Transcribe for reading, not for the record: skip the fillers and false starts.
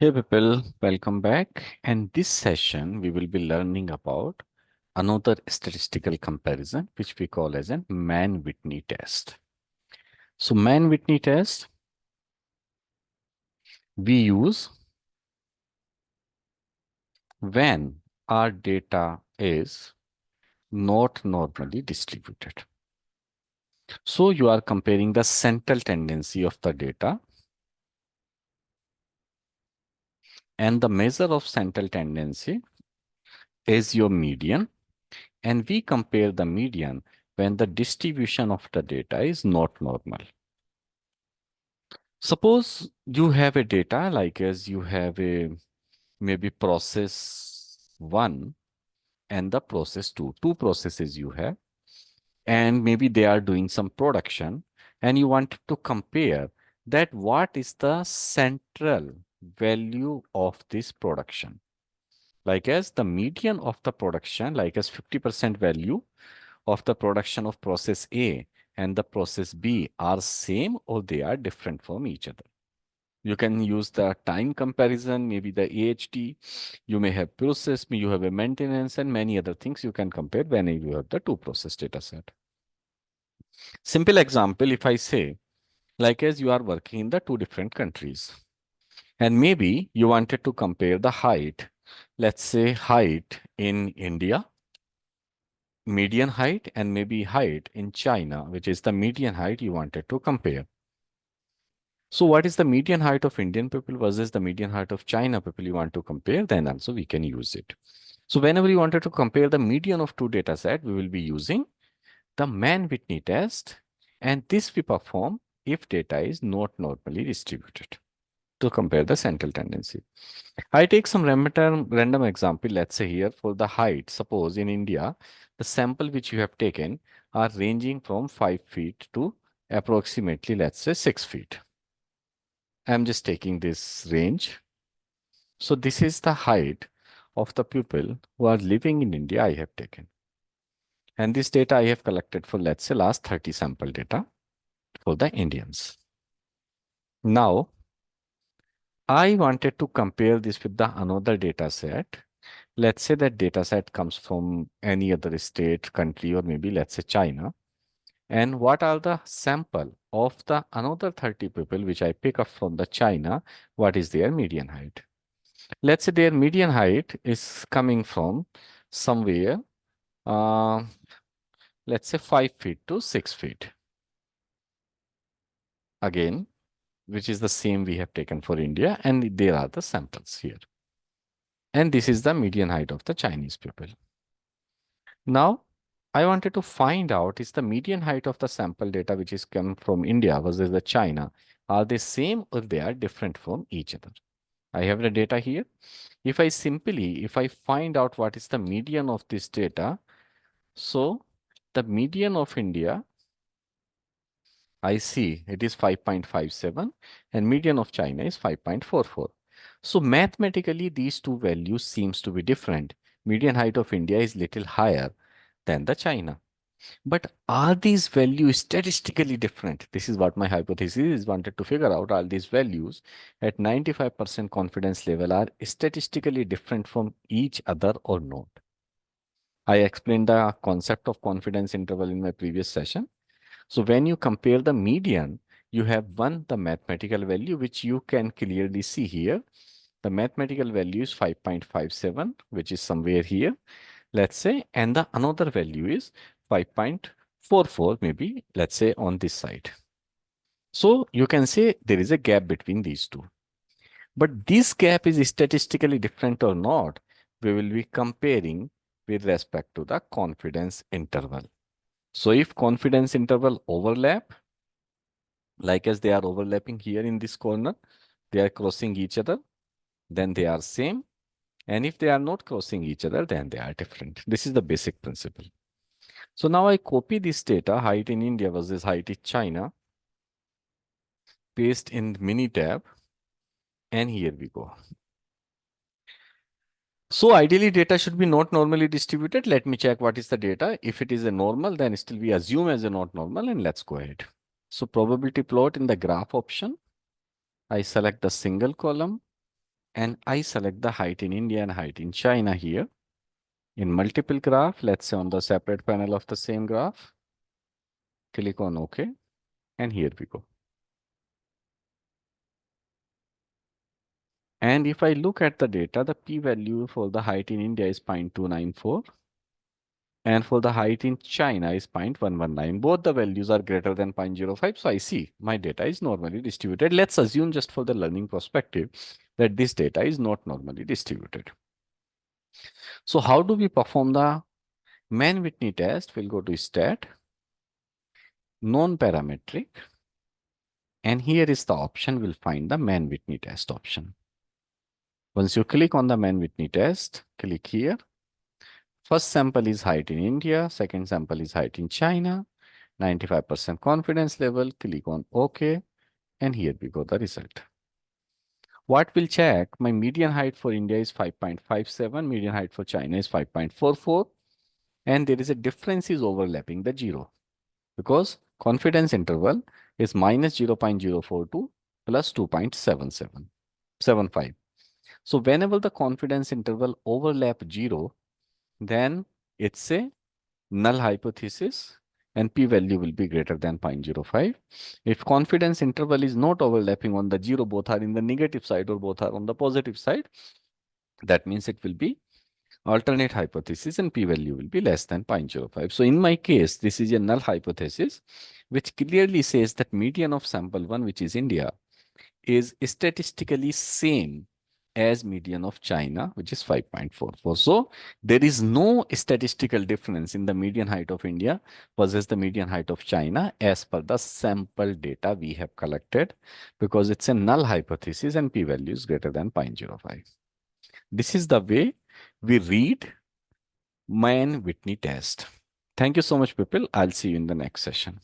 Hey people, welcome back. And this session, we will be learning about another statistical comparison, which we call as a Mann-Whitney test. So Mann-Whitney test, we use when our data is not normally distributed. So you are comparing the central tendency of the data, and the measure of central tendency is your median. And we compare the median when the distribution of the data is not normal. Suppose you have a data like as you have a maybe process one and the process two processes you have, and maybe they are doing some production, and you want to compare that what is the central value of this production. Like as the median of the production, like as 50% value of the production of process A and the process B are same or they are different from each other. You can use the time comparison, maybe the AHT. You may have process, you have a maintenance, and many other things you can compare when you have the two process data set. Simple example, if I say, like as you are working in the two different countries, and maybe you wanted to compare the height, let's say height in India, median height, and maybe height in China, which is the median height you wanted to compare. So what is the median height of Indian people versus the median height of China people you want to compare? Then also we can use it. So whenever you wanted to compare the median of two data set, we will be using the Mann-Whitney test. And this we perform if data is not normally distributed to compare the central tendency. I take some random example. Let's say here for the height, suppose in India, the sample which you have taken are ranging from 5 feet to approximately, let's say 6 feet. I'm just taking this range. So this is the height of the people who are living in India I have taken. And this data I have collected for, let's say, last 30 sample data for the Indians. Now, I wanted to compare this with the another data set. Let's say that data set comes from any other state, country, or maybe let's say China. And what are the sample of the another 30 people which I pick up from the China? What is their median height? Let's say their median height is coming from somewhere, uh, let's say 5 feet to 6 feet. Again, which is the same we have taken for India, and there are the samples here. And this is the median height of the Chinese people. Now, I wanted to find out is the median height of the sample data which is come from India versus the China, are they same or they are different from each other? I have the data here. If I find out what is the median of this data, so the median of India, I see it is 5.57 and median of China is 5.44. So mathematically, these two values seems to be different. Median height of India is little higher than the China. But are these values statistically different? This is what my hypothesis is wanted to figure out. Are these values at 95% confidence level are statistically different from each other or not? I explained the concept of confidence interval in my previous session. So when you compare the median, you have one, the mathematical value, which you can clearly see here. The mathematical value is 5.57, which is somewhere here, let's say, and the another value is 5.44, maybe, let's say on this side. So you can say there is a gap between these two. But this gap is statistically different or not, we will be comparing with respect to the confidence interval. So if confidence interval overlap, like as they are overlapping here in this corner, they are crossing each other, then they are same. And if they are not crossing each other, then they are different. This is the basic principle. So now I copy this data, height in India versus height in China, paste in mini tab, and here we go. So ideally data should be not normally distributed. Let me check what is the data. If it is a normal, then still we assume as a not normal, and let's go ahead. So probability plot in the graph option, I select the single column, And I select the height in India and height in China here. In multiple graph, let's say on the separate panel of the same graph, click on OK, and here we go. And if I look at the data, the p-value for the height in India is 0.294, and for the height in China is 0.119. Both the values are greater than 0.05. So I see my data is normally distributed. Let's assume, just for the learning perspective, that this data is not normally distributed. So how do we perform the Mann-Whitney test? We'll go to stat, non-parametric, and here is the option. We'll find the Mann-Whitney test option. Once you click on the Mann-Whitney test, click here. First sample is height in India, second sample is height in China, 95% confidence level, click on OK, and here we go the result. What will check? My median height for India is 5.57, median height for China is 5.44, and there is a difference is overlapping the 0, because confidence interval is minus 0.042 plus 2.75. So whenever the confidence interval overlap 0, then it's a null hypothesis and p-value will be greater than 0.05. If confidence interval is not overlapping on the 0, both are in the negative side or both are on the positive side, that means it will be alternate hypothesis and p-value will be less than 0.05. So in my case, this is a null hypothesis, which clearly says that median of sample 1, which is India, is statistically same as median of China, which is 5.44. So there is no statistical difference in the median height of India versus the median height of China as per the sample data we have collected, because it's a null hypothesis and p-value is greater than 0.05. This is the way we read Mann-Whitney test. Thank you so much, people. I'll see you in the next session.